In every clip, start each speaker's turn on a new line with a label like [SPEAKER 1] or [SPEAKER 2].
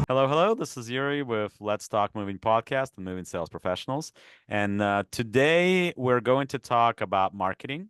[SPEAKER 1] Hello, hello. This is Yuri with Let's Talk Moving Podcast and Moving Sales Professionals. And today we're going to talk about marketing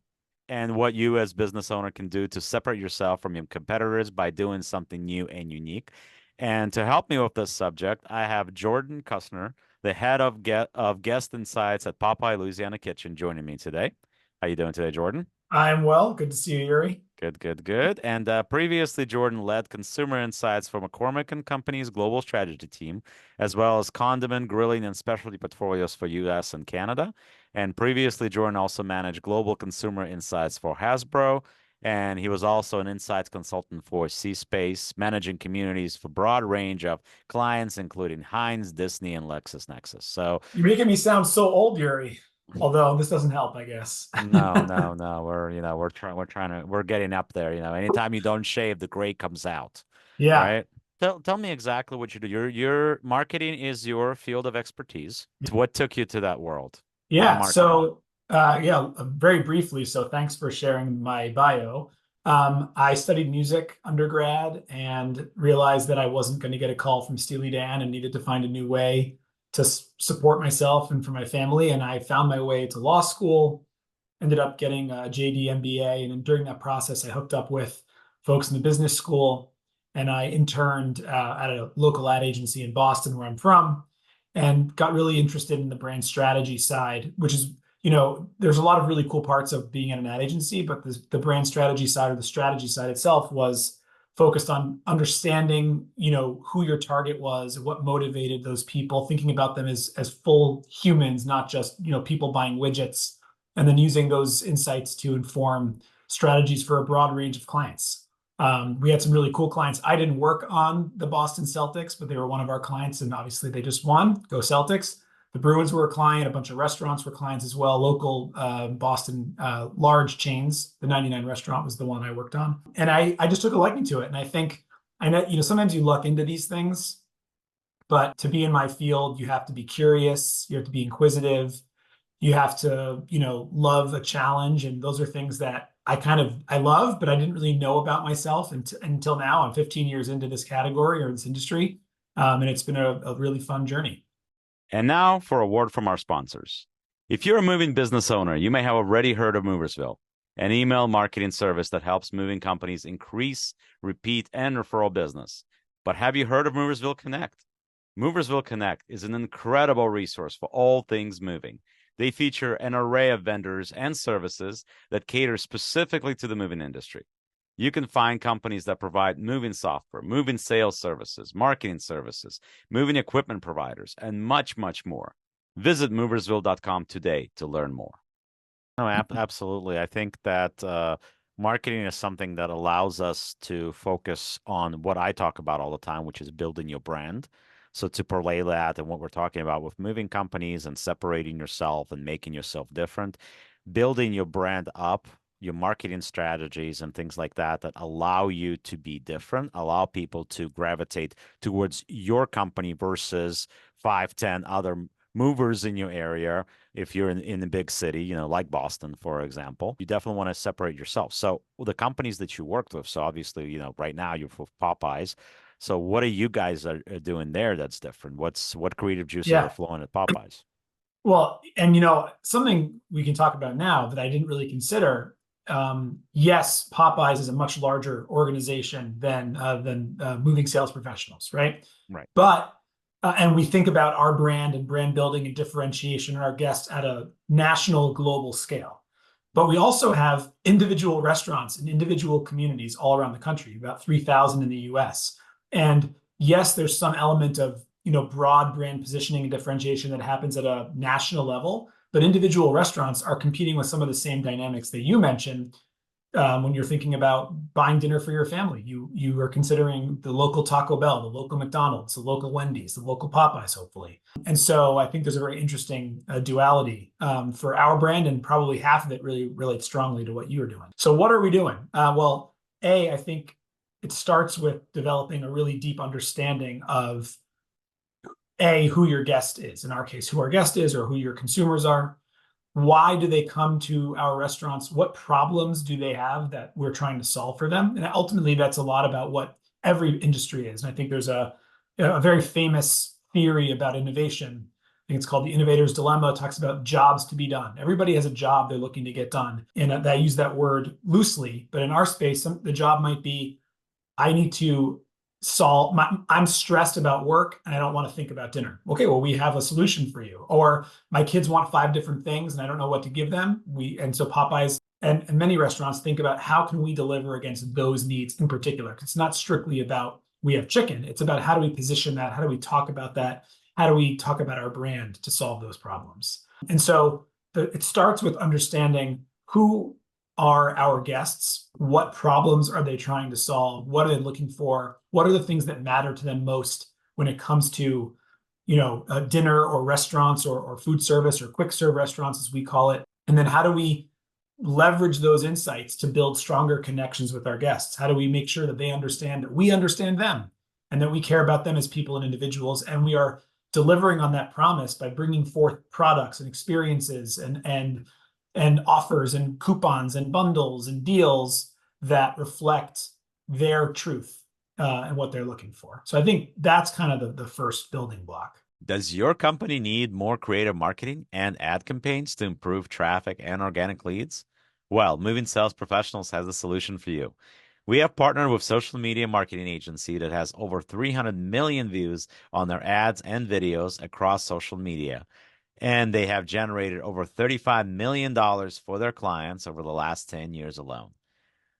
[SPEAKER 1] and what you as business owner can do to separate yourself from your competitors by doing something new and unique. And to help me with this subject, I have Jordan Cusner, the head of guest insights at Popeye Louisiana Kitchen, joining me today. How you doing today, Jordan?
[SPEAKER 2] I'm well. Good to see you, Yuri.
[SPEAKER 1] Good, good, good. And previously, Jordan led consumer insights for McCormick and Company's global strategy team, as well as condiment, grilling, and specialty portfolios for US and Canada. And previously, Jordan also managed global consumer insights for Hasbro. And he was also an insights consultant for C-Space, managing communities for a broad range of clients, including Heinz, Disney, and LexisNexis. So
[SPEAKER 2] You're making me sound so old, Yuri. Although this doesn't help, I guess.
[SPEAKER 1] no, no, no. We're getting up there. Anytime you don't shave, the gray comes out,
[SPEAKER 2] Yeah.
[SPEAKER 1] right? Tell me exactly what you do. Your marketing is your field of expertise. What took you to that world of
[SPEAKER 2] Yeah.
[SPEAKER 1] marketing?
[SPEAKER 2] Very briefly. So thanks for sharing my bio. I studied music undergrad and realized that I wasn't going to get a call from Steely Dan and needed to find a new way to support myself and for my family. And I found my way to law school, ended up getting a JD MBA. And during that process, I hooked up with folks in the business school and I interned at a local ad agency in Boston, where I'm from, and got really interested in the brand strategy side, which is, there's a lot of really cool parts of being at an ad agency, but the brand strategy side or the strategy side itself was focused on understanding, who your target was, what motivated those people, thinking about them as full humans, not just, people buying widgets, and then using those insights to inform strategies for a broad range of clients. We had some really cool clients. I didn't work on the Boston Celtics, but they were one of our clients, and obviously they just won. Go Celtics. The Bruins were a client. A bunch of restaurants were clients as well. Local Boston large chains. The 99 restaurant was the one I worked on, and I just took a liking to it. And I think I know sometimes you luck into these things, but to be in my field, you have to be curious. You have to be inquisitive. You have to love a challenge, and those are things that I love, but I didn't really know about myself until now. I'm 15 years into this category or this industry, and it's been a really fun journey.
[SPEAKER 1] And now for a word from our sponsors. If you're a moving business owner, you may have already heard of Moversville, an email marketing service that helps moving companies increase, repeat, and referral business. But have you heard of Moversville Connect? Moversville Connect is an incredible resource for all things moving. They feature an array of vendors and services that cater specifically to the moving industry. You can find companies that provide moving software, moving sales services, marketing services, moving equipment providers, and much, much more. Visit moversville.com today to learn more. No, absolutely. I think that marketing is something that allows us to focus on what I talk about all the time, which is building your brand. So to parlay that and what we're talking about with moving companies and separating yourself and making yourself different, building your brand up, your marketing strategies and things like that that allow you to be different, allow people to gravitate towards your company versus 5, 10 other movers in your area. If you're in a big city, like Boston, for example, you definitely want to separate yourself. So the companies that you worked with, so obviously, right now you're with Popeyes. So what are you guys are doing there that's different? What creative juices are
[SPEAKER 2] Yeah.
[SPEAKER 1] flowing at Popeyes?
[SPEAKER 2] Well, and something we can talk about now that I didn't really consider. Yes, Popeyes is a much larger organization than moving sales professionals, right?
[SPEAKER 1] Right.
[SPEAKER 2] But and we think about our brand and brand building and differentiation and our guests at a national, global scale. But we also have individual restaurants and individual communities all around the country, about 3,000 in the US. And yes, there's some element of broad brand positioning and differentiation that happens at a national level, but individual restaurants are competing with some of the same dynamics that you mentioned. When you're thinking about buying dinner for your family, you are considering the local Taco Bell, the local McDonald's, the local Wendy's, the local Popeyes, hopefully. And so I think there's a very interesting duality for our brand, and probably half of it really relates strongly to what you are doing. So what are we doing? I think it starts with developing a really deep understanding of who your guest is. In our case, who our guest is or who your consumers are. Why do they come to our restaurants? What problems do they have that we're trying to solve for them? And ultimately, that's a lot about what every industry is. And I think there's a very famous theory about innovation. I think it's called the innovator's dilemma. It talks about jobs to be done. Everybody has a job they're looking to get done. And I use that word loosely, but in our space, the job might be, I need to I'm stressed about work and I don't want to think about dinner. Okay, well, we have a solution for you. Or my kids want 5 different things and I don't know what to give them. And so Popeyes and many restaurants think about how can we deliver against those needs in particular. It's not strictly about we have chicken. It's about how do we position that? How do we talk about that? How do we talk about our brand to solve those problems? And so it starts with understanding who are our guests, what problems are they trying to solve, what are they looking for, what are the things that matter to them most when it comes to, dinner or restaurants or food service or quick serve restaurants, as we call it. And then how do we leverage those insights to build stronger connections with our guests? How do we make sure that they understand that we understand them and that we care about them as people and individuals, and we are delivering on that promise by bringing forth products and experiences and offers and coupons and bundles and deals that reflect their truth and what they're looking for. So I think that's kind of the first building block.
[SPEAKER 1] Does your company need more creative marketing and ad campaigns to improve traffic and organic leads? Well, Moving Sales Professionals has a solution for you. We have partnered with social media marketing agency that has over 300 million views on their ads and videos across social media. And they have generated over $35 million for their clients over the last 10 years alone.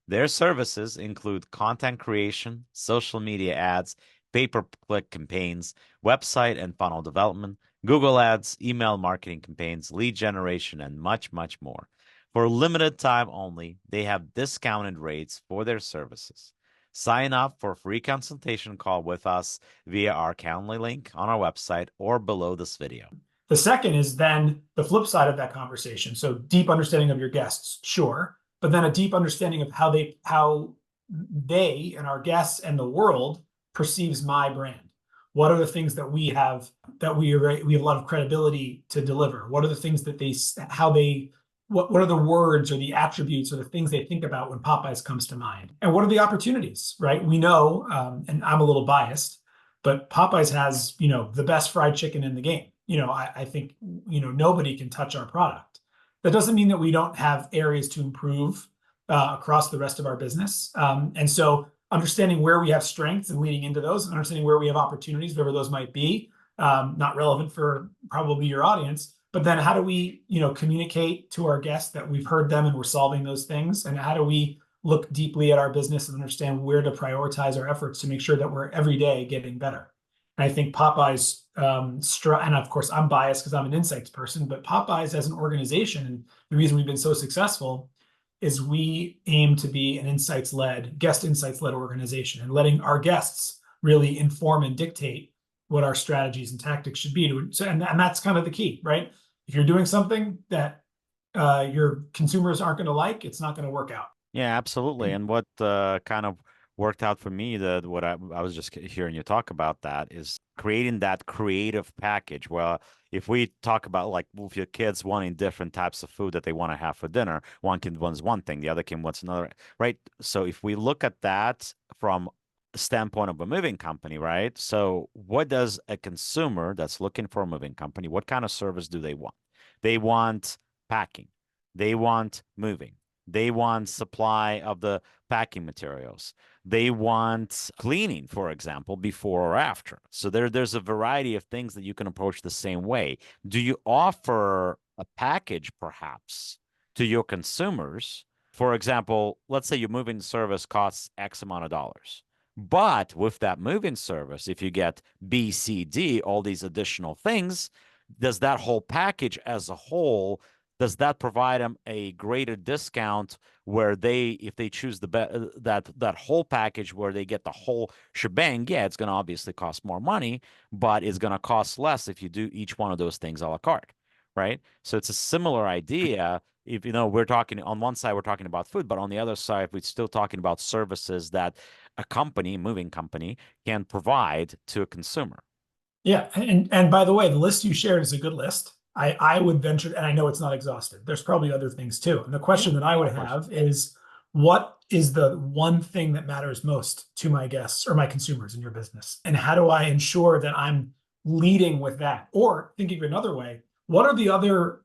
[SPEAKER 1] Their services include content creation, social media ads, pay-per-click campaigns, website and funnel development, Google Ads, email marketing campaigns, lead generation, and much, much more. For limited time only, they have discounted rates for their services. Sign up for a free consultation call with us via our Calendly link on our website or below this video.
[SPEAKER 2] The second is then the flip side of that conversation. So deep understanding of your guests, sure, but then a deep understanding of how they and our guests and the world perceives my brand. What are the things that we have we have a lot of credibility to deliver? What are the things that what are the words or the attributes or the things they think about when Popeyes comes to mind? And what are the opportunities, right? We know, and I'm a little biased, but Popeyes has, the best fried chicken in the game. I think, nobody can touch our product. That doesn't mean that we don't have areas to improve across the rest of our business. And so understanding where we have strengths and leaning into those, and understanding where we have opportunities, whatever those might be, not relevant for probably your audience, but then how do we, communicate to our guests that we've heard them and we're solving those things? And how do we look deeply at our business and understand where to prioritize our efforts to make sure that we're every day getting better? And I think Popeyes, and of course I'm biased because I'm an insights person, but Popeyes as an organization, and the reason we've been so successful is we aim to be an guest insights-led organization, and letting our guests really inform and dictate what our strategies and tactics should be. And that's kind of the key, right? If you're doing something that your consumers aren't going to like, it's not going to work out.
[SPEAKER 1] Yeah, absolutely. And what kind of worked out for me, what I was just hearing you talk about, that is creating that creative package. Well, if we talk about like with your kids wanting different types of food that they want to have for dinner, one kid wants one thing, the other kid wants another, right? So if we look at that from the standpoint of a moving company, right? So what does a consumer that's looking for a moving company, what kind of service do they want? They want packing. They want moving. They want supply of the packing materials. They want cleaning, for example, before or after. So there's a variety of things that you can approach the same way. Do you offer a package, perhaps, to your consumers? For example, let's say your moving service costs X amount of dollars. But with that moving service, if you get B, C, D, all these additional things, does that whole package as a whole, does that provide them a greater discount where if they choose that whole package where they get the whole shebang? Yeah, it's going to obviously cost more money, but it's going to cost less if you do each one of those things a la carte, right? So it's a similar idea. If we're talking on one side, we're talking about food, but on the other side, we're still talking about services that a moving company, can provide to a consumer.
[SPEAKER 2] Yeah, and by the way, the list you shared is a good list. I would venture, and I know it's not exhaustive. There's probably other things too. And the question that I would have is, what is the one thing that matters most to my guests or my consumers in your business? And how do I ensure that I'm leading with that? Or thinking of another way, what are the other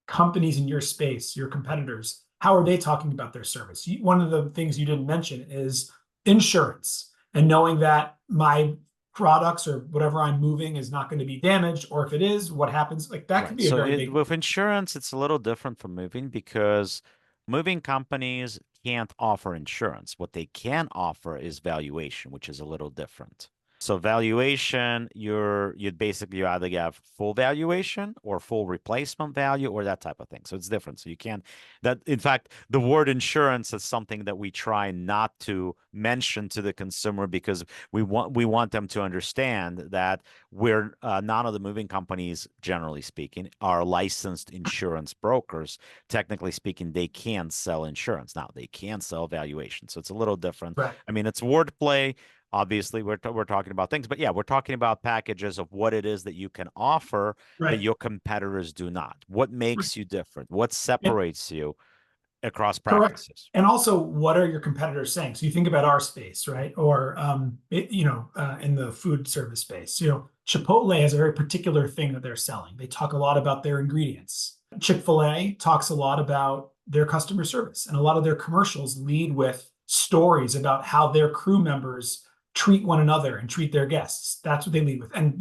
[SPEAKER 2] companies in your space, your competitors? How are they talking about their service? One of the things you didn't mention is insurance and knowing that my products or whatever I'm moving is not going to be damaged, or if it is, what happens? Like that could
[SPEAKER 1] Right.
[SPEAKER 2] be a
[SPEAKER 1] So
[SPEAKER 2] very big.
[SPEAKER 1] with insurance, it's a little different from moving because moving companies can't offer insurance. What they can offer is valuation, which is a little different. So valuation, you'd basically you either have full valuation or full replacement value or that type of thing. So it's different. So you can't that in fact, the word insurance is something that we try not to mention to the consumer because we want them to understand that we're none of the moving companies, generally speaking, are licensed insurance brokers. Technically speaking, they can sell insurance. Now they can sell valuation. So it's a little different.
[SPEAKER 2] Right.
[SPEAKER 1] I mean, it's wordplay. Obviously, we're talking about things, but yeah, we're talking about packages of what it is that you can offer that
[SPEAKER 2] Right.
[SPEAKER 1] your competitors do not. What
[SPEAKER 2] Right.
[SPEAKER 1] makes you different? What
[SPEAKER 2] And
[SPEAKER 1] separates you across
[SPEAKER 2] correct.
[SPEAKER 1] practices?
[SPEAKER 2] And also, what are your competitors saying? So you think about our space, right? Or, in the food service space, Chipotle has a very particular thing that they're selling. They talk a lot about their ingredients. Chick-fil-A talks a lot about their customer service, and a lot of their commercials lead with stories about how their crew members treat one another and treat their guests. That's what they lead with. And,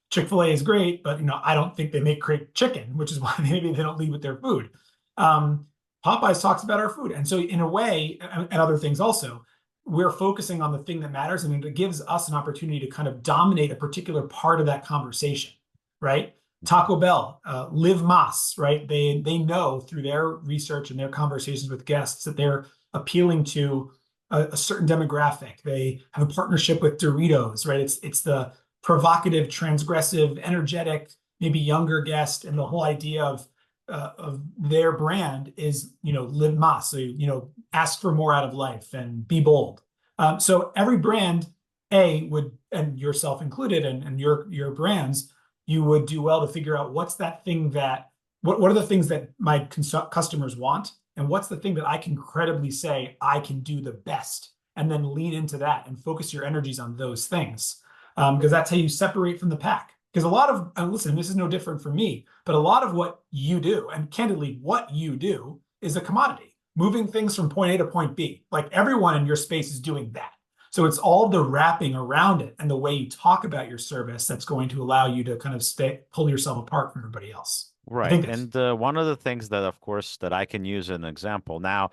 [SPEAKER 2] Chick-fil-A is great, but, I don't think they make great chicken, which is why maybe they don't lead with their food. Um, Popeyes talks about our food. And so, in a way, and other things also, we're focusing on the thing that matters. And it gives us an opportunity to kind of dominate a particular part of that conversation, right? Taco Bell, Live Mas, right? They know through their research and their conversations with guests that they're appealing to a certain demographic. They have a partnership with Doritos, right? It's the provocative, transgressive, energetic, maybe younger guest, and the whole idea of their brand is, live mas. So, ask for more out of life and be bold. So every brand, would, and yourself included, and your brands, you would do well to figure out what's that thing that, what are the things that my customers want, and what's the thing that I can credibly say I can do the best, and then lean into that and focus your energies on those things, because that's how you separate from the pack. Because a lot of, and listen, this is no different for me, but a lot of what you do, and candidly, what you do is a commodity, moving things from point A to point B. Like everyone in your space is doing that. So it's all the wrapping around it and the way you talk about your service that's going to allow you to kind of pull yourself apart from everybody else. I
[SPEAKER 1] Right.
[SPEAKER 2] think that's
[SPEAKER 1] And one of the things that, of course, that I can use as an example now,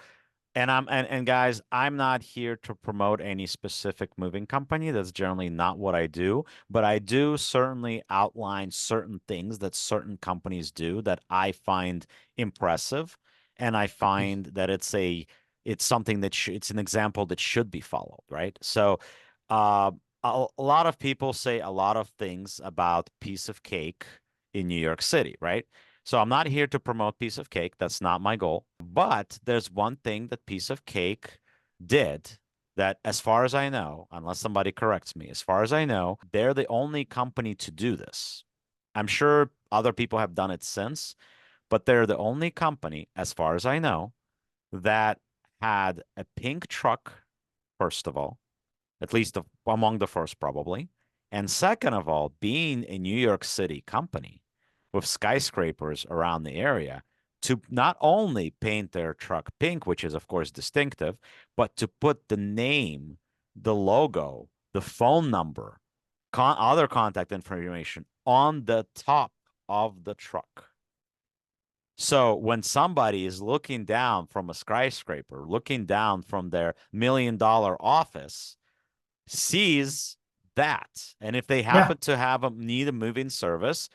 [SPEAKER 1] and guys, I'm not here to promote any specific moving company. That's generally not what I do, but I do certainly outline certain things that certain companies do that I find impressive, and I find that it's something that it's an example that should be followed, right? So, uh, a lot of people say a lot of things about piece of cake in New York City, right? So I'm not here to promote piece of cake. That's not my goal. But there's one thing that piece of cake did that, as far as I know, unless somebody corrects me, as far as I know, they're the only company to do this. I'm sure other people have done it since, but they're the only company, as far as I know, that had a pink truck, first of all, at least among the first, probably. And second of all, being a New York City company with skyscrapers around the area, to not only paint their truck pink, which is, of course, distinctive, but to put the name, the logo, the phone number, other contact information on the top of the truck. So when somebody is looking down from a skyscraper, looking down from their $1 million office, sees that. And if they
[SPEAKER 2] yeah.
[SPEAKER 1] happen to have a need a moving service,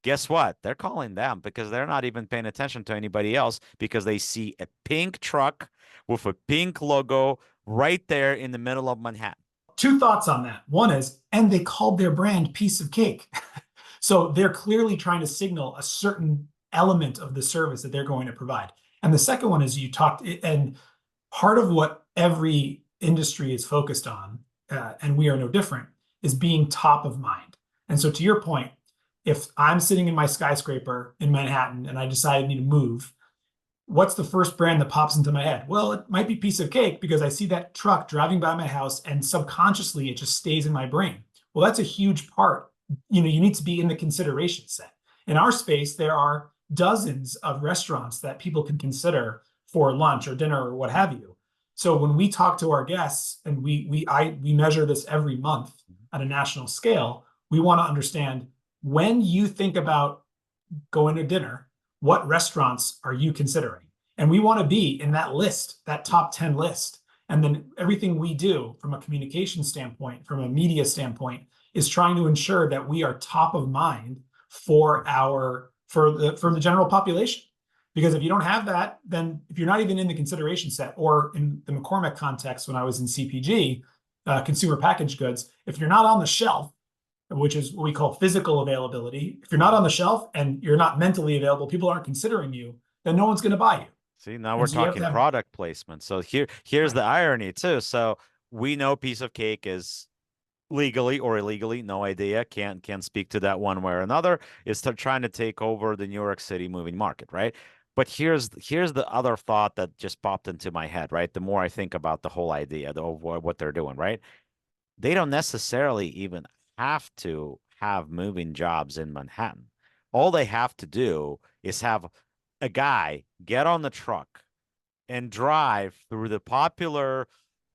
[SPEAKER 1] guess what? They're calling them because they're not even paying attention to anybody else because they see a pink truck with a pink logo right there in the middle of Manhattan.
[SPEAKER 2] Two thoughts on that. One is, and they called their brand piece of cake. So they're clearly trying to signal a certain element of the service that they're going to provide. And the second one is you talked, and part of what every industry is focused on, and we are no different, is being top of mind. And so to your point, if I'm sitting in my skyscraper in Manhattan and I decide I need to move, what's the first brand that pops into my head? Well, it might be Piece of Cake because I see that truck driving by my house and subconsciously it just stays in my brain. Well, that's a huge part. You know, you need to be in the consideration set. In our space, there are dozens of restaurants that people can consider for lunch or dinner or what have you. So when we talk to our guests and we measure this every month at a national scale, we want to understand when you think about going to dinner, what restaurants are you considering? And we want to be in that list, that top 10 list. And then everything we do from a communication standpoint, from a media standpoint, is trying to ensure that we are top of mind for the general population. Because if you don't have that, then if you're not even in the consideration set, or in the McCormick context, when I was in CPG, consumer packaged goods, if you're not on the shelf, which is what we call physical availability. If you're not on the shelf and you're not mentally available, people aren't considering you, then no one's going to buy you.
[SPEAKER 1] See, now
[SPEAKER 2] And
[SPEAKER 1] we're
[SPEAKER 2] so you have to
[SPEAKER 1] talking
[SPEAKER 2] have,
[SPEAKER 1] product placement. So here's
[SPEAKER 2] right,
[SPEAKER 1] the irony too. So we know Piece of Cake is legally or illegally, no idea, can't speak to that one way or another, is trying to take over the New York City moving market, right? But here's the other thought that just popped into my head, right? The more I think about the whole idea of what they're doing, right? They don't necessarily even have to have moving jobs in Manhattan. All they have to do is have a guy get on the truck and drive through the popular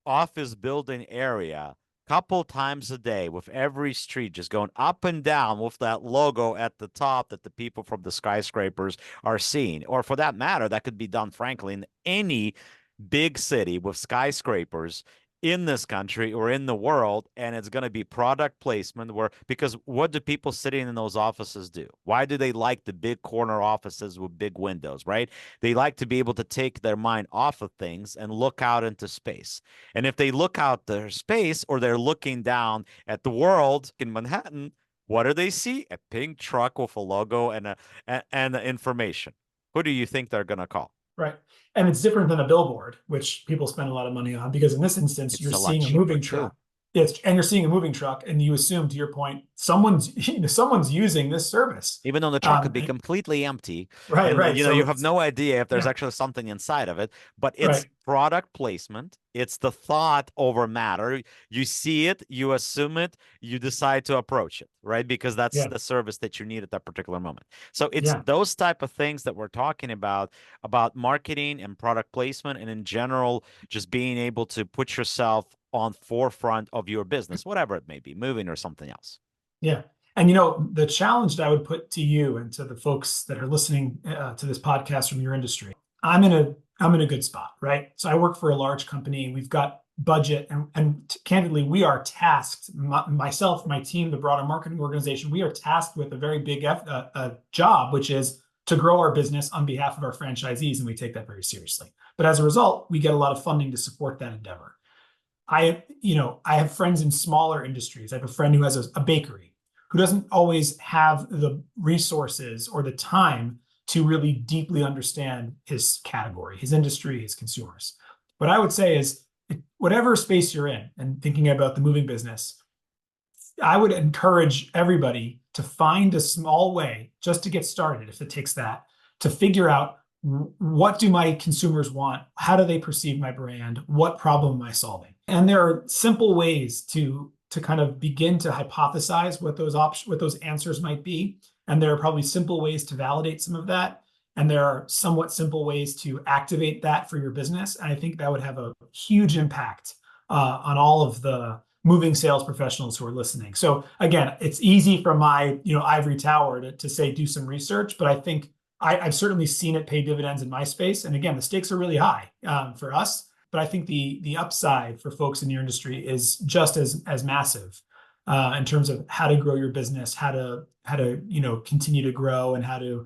[SPEAKER 1] office building area couple times a day, with every street just going up and down with that logo at the top that the people from the skyscrapers are seeing. Or for that matter, that could be done, frankly, in any big city with skyscrapers in this country or in the world. And it's going to be product placement, where, because what do people sitting in those offices do? Why do they like the big corner offices with big windows, right? They like to be able to take their mind off of things and look out into space. And if they look out their space, or they're looking down at the world in Manhattan, what do they see? A pink truck with a logo and information. Who do you think they're going to call?
[SPEAKER 2] right. And it's different than a billboard, which people spend a lot of money on, because in this instance,
[SPEAKER 1] It's
[SPEAKER 2] you're
[SPEAKER 1] a lot
[SPEAKER 2] seeing a
[SPEAKER 1] cheaper
[SPEAKER 2] moving
[SPEAKER 1] too.
[SPEAKER 2] truck. And you're seeing a moving truck, and you assume, to your point, someone's using this service.
[SPEAKER 1] Even though the truck could be completely empty,
[SPEAKER 2] Right,
[SPEAKER 1] and
[SPEAKER 2] right.
[SPEAKER 1] you know,
[SPEAKER 2] So
[SPEAKER 1] you have
[SPEAKER 2] it's,
[SPEAKER 1] no idea if there's
[SPEAKER 2] yeah,
[SPEAKER 1] actually something inside of it. But it's
[SPEAKER 2] right.
[SPEAKER 1] product placement, it's the thought over matter. You see it, you assume it, you decide to approach it, right? Because that's
[SPEAKER 2] Yeah,
[SPEAKER 1] the service that you need at that particular moment. So it's
[SPEAKER 2] yeah.
[SPEAKER 1] those type of things that we're talking about marketing and product placement, and in general, just being able to put yourself on forefront of your business, whatever it may be, moving or something else.
[SPEAKER 2] Yeah. And you know, the challenge that I would put to you and to the folks that are listening to this podcast from your industry, I'm in a good spot, right? So I work for a large company. We've got budget, and candidly, we are tasked, myself, my team, the broader marketing organization, we are tasked with a very big job, which is to grow our business on behalf of our franchisees, and we take that very seriously. But as a result, we get a lot of funding to support that endeavor. I have friends in smaller industries. I have a friend who has a bakery who doesn't always have the resources or the time to really deeply understand his category, his industry, his consumers. What I would say is, whatever space you're in and thinking about the moving business, I would encourage everybody to find a small way just to get started, if it takes that, to figure out, what do my consumers want? How do they perceive my brand? What problem am I solving? And there are simple ways to kind of begin to hypothesize what those answers might be. And there are probably simple ways to validate some of that. And there are somewhat simple ways to activate that for your business. And I think that would have a huge impact on all of the moving sales professionals who are listening. So again, it's easy from my ivory tower to say do some research, but I think I've certainly seen it pay dividends in my space. And again, the stakes are really high for us, but I think the upside for folks in your industry is just as massive in terms of how to grow your business, how to continue to grow, and how to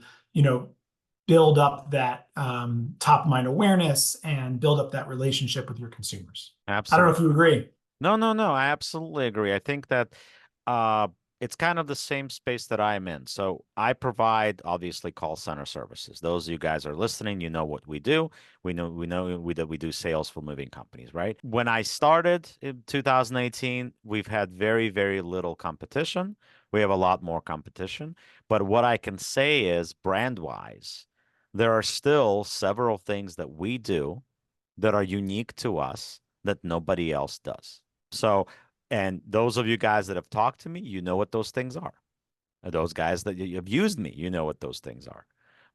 [SPEAKER 2] build up that top of mind awareness and build up that relationship with your consumers. I don't know if
[SPEAKER 1] Absolutely.
[SPEAKER 2] you agree.
[SPEAKER 1] No, no, no. I absolutely agree. I think that uh, it's kind of the same space that I'm in. So I provide obviously call center services. Those of you guys are listening, you know what we do. That we do sales for moving companies, right? When I started in 2018, we've had very, very little competition. We have a lot more competition. But what I can say is, brand wise, there are still several things that we do that are unique to us that nobody else does. So, and those of you guys that have talked to me, you know what those things are. Those guys that have used me, you know what those things are,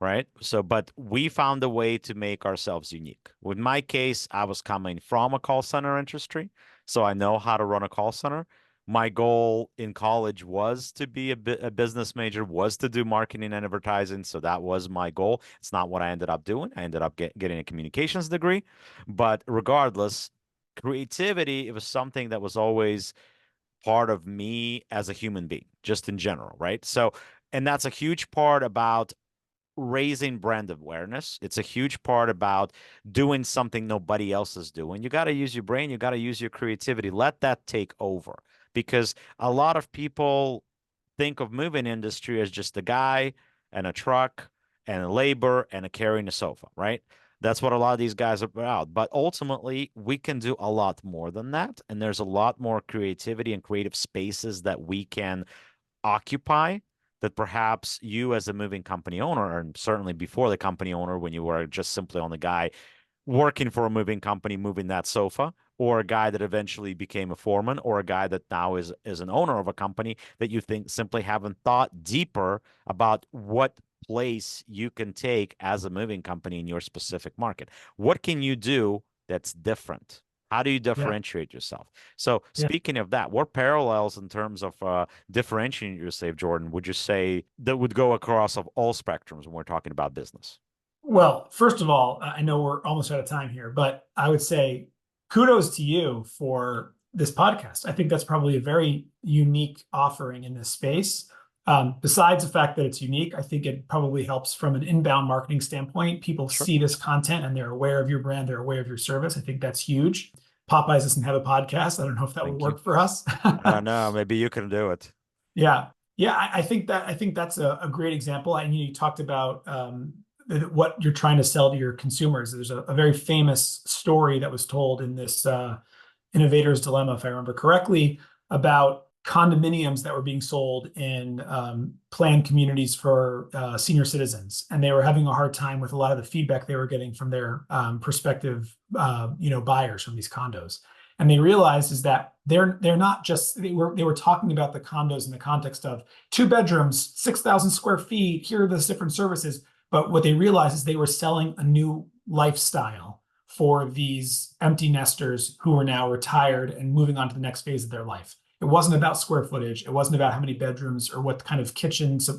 [SPEAKER 1] right? So, but we found a way to make ourselves unique. With my case, I was coming from a call center industry, so I know how to run a call center. My goal in college was to be a business major, was to do marketing and advertising. So that was my goal. It's not what I ended up doing. I ended up getting a communications degree. But regardless, creativity, it was something that was always part of me as a human being, just in general, right? So, and that's a huge part about raising brand awareness. It's a huge part about doing something nobody else is doing. You got to use your brain, you got to use your creativity. Let that take over because a lot of people think of moving industry as just a guy and a truck and a labor and a carrying a sofa, right? That's what a lot of these guys are about. But ultimately, we can do a lot more than that. And there's a lot more creativity and creative spaces that we can occupy that perhaps you as a moving company owner, and certainly before the company owner, when you were just simply on the guy working for a moving company, moving that sofa, or a guy that eventually became a foreman, or a guy that now is an owner of a company that you think simply haven't thought deeper about what place you can take as a moving company in your specific market. What can you do that's different? How do you
[SPEAKER 2] Yeah.
[SPEAKER 1] differentiate yourself? So
[SPEAKER 2] Yeah.
[SPEAKER 1] speaking of that, what parallels in terms of differentiating yourself, Jordan, would you say that would go across of all spectrums when we're talking about business?
[SPEAKER 2] Well, first of all, I know we're almost out of time here, but I would say kudos to you for this podcast. I think that's probably a very unique offering in this space. Besides the fact that it's unique, I think it probably helps from an inbound marketing standpoint. People
[SPEAKER 1] Sure.
[SPEAKER 2] see this content and they're aware of your brand, they're aware of your service. I think that's huge. Popeyes doesn't have a podcast. I don't know if that would
[SPEAKER 1] Thank you.
[SPEAKER 2] work for us.
[SPEAKER 1] I don't know. Maybe you can do it.
[SPEAKER 2] Yeah. Yeah, I think that's a great example. And you talked about what you're trying to sell to your consumers. There's a very famous story that was told in this Innovator's Dilemma, if I remember correctly, about condominiums that were being sold in planned communities for senior citizens, and they were having a hard time with a lot of the feedback they were getting from their prospective, buyers from these condos. And they realized is that they're not just they were talking about the condos in the context of 2 bedrooms, 6,000 square feet. Here are the different services, but what they realized is they were selling a new lifestyle for these empty nesters who are now retired and moving on to the next phase of their life. It wasn't about square footage. It wasn't about how many bedrooms or what kind of kitchens,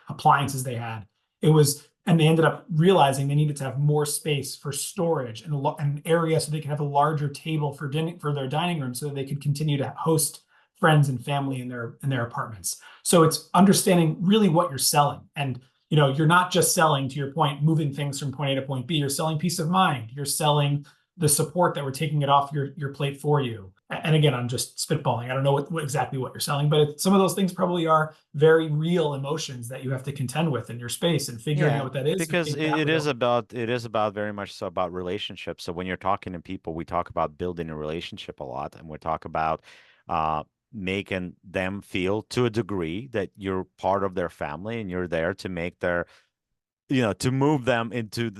[SPEAKER 2] appliances they had. It was, and they ended up realizing they needed to have more space for storage and an area so they could have a larger table for their dining room so that they could continue to host friends and family in their apartments. So it's understanding really what you're selling. And you're not just selling, to your point, moving things from point A to point B. You're selling peace of mind. You're selling the support that we're taking it off your plate for you. And again, I'm just spitballing. I don't know exactly what you're selling, but some of those things probably are very real emotions that you have to contend with in your space, and figuring out
[SPEAKER 1] Yeah,
[SPEAKER 2] what that is. I
[SPEAKER 1] because
[SPEAKER 2] think that will.
[SPEAKER 1] it is about very much so about relationships. So when you're talking to people, we talk about building a relationship a lot, and we talk about uh making them feel to a degree that you're part of their family and you're there to make their to move them into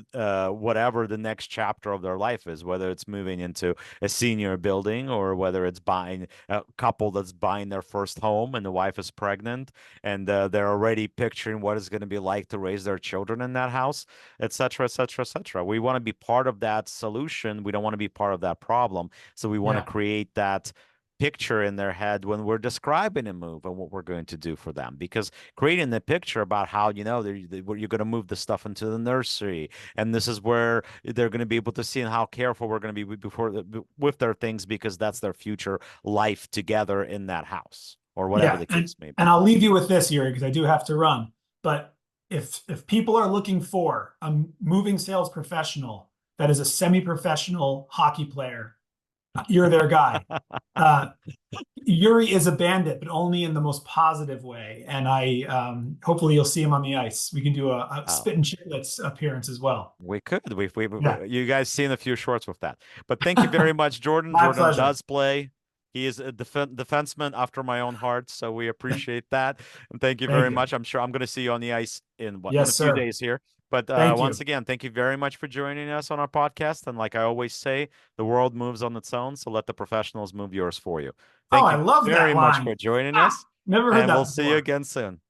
[SPEAKER 1] whatever the next chapter of their life is, whether it's moving into a senior building or whether it's buying a couple that's buying their first home and the wife is pregnant and they're already picturing what it's going to be like to raise their children in that house, et cetera, et cetera, et cetera. We want to be part of that solution. We don't want to be part of that problem. So we want to
[SPEAKER 2] Yeah.
[SPEAKER 1] create that picture in their head when we're describing a move and what we're going to do for them, because creating the picture about how where you're going to move the stuff into the nursery and this is where they're going to be able to see and how careful we're going to be with their things because that's their future life together in that house or whatever
[SPEAKER 2] Yeah.
[SPEAKER 1] the
[SPEAKER 2] And
[SPEAKER 1] case may be.
[SPEAKER 2] and I'll leave you with this, Yuri, because I do have to run. But if people are looking for a moving sales professional that is a semi-professional hockey player, you're their guy. Uh, Yuri is a bandit, but only in the most positive way. And I hopefully you'll see him on the ice. We can do a
[SPEAKER 1] uh,
[SPEAKER 2] spit and chicklets appearance as well.
[SPEAKER 1] we could
[SPEAKER 2] Yeah.
[SPEAKER 1] you guys seen a few shorts with that, but thank you very much, Jordan.
[SPEAKER 2] My
[SPEAKER 1] Jordan
[SPEAKER 2] pleasure.
[SPEAKER 1] does play. He is a defenseman after my own heart, so we appreciate that. And thank you
[SPEAKER 2] Thank
[SPEAKER 1] very
[SPEAKER 2] you.
[SPEAKER 1] much. I'm sure I'm going to see you on the ice in a
[SPEAKER 2] Yes,
[SPEAKER 1] few
[SPEAKER 2] sir.
[SPEAKER 1] days here. But
[SPEAKER 2] Thank
[SPEAKER 1] once
[SPEAKER 2] you.
[SPEAKER 1] again, thank you very much for joining us on our podcast. And like I always say, the world moves on its own, so let the professionals move yours for you.
[SPEAKER 2] Oh,
[SPEAKER 1] Thank
[SPEAKER 2] I
[SPEAKER 1] you
[SPEAKER 2] love
[SPEAKER 1] very
[SPEAKER 2] that
[SPEAKER 1] much for
[SPEAKER 2] line.
[SPEAKER 1] joining
[SPEAKER 2] Ah,
[SPEAKER 1] us,
[SPEAKER 2] never heard
[SPEAKER 1] and we'll
[SPEAKER 2] that
[SPEAKER 1] see you
[SPEAKER 2] before.
[SPEAKER 1] again soon.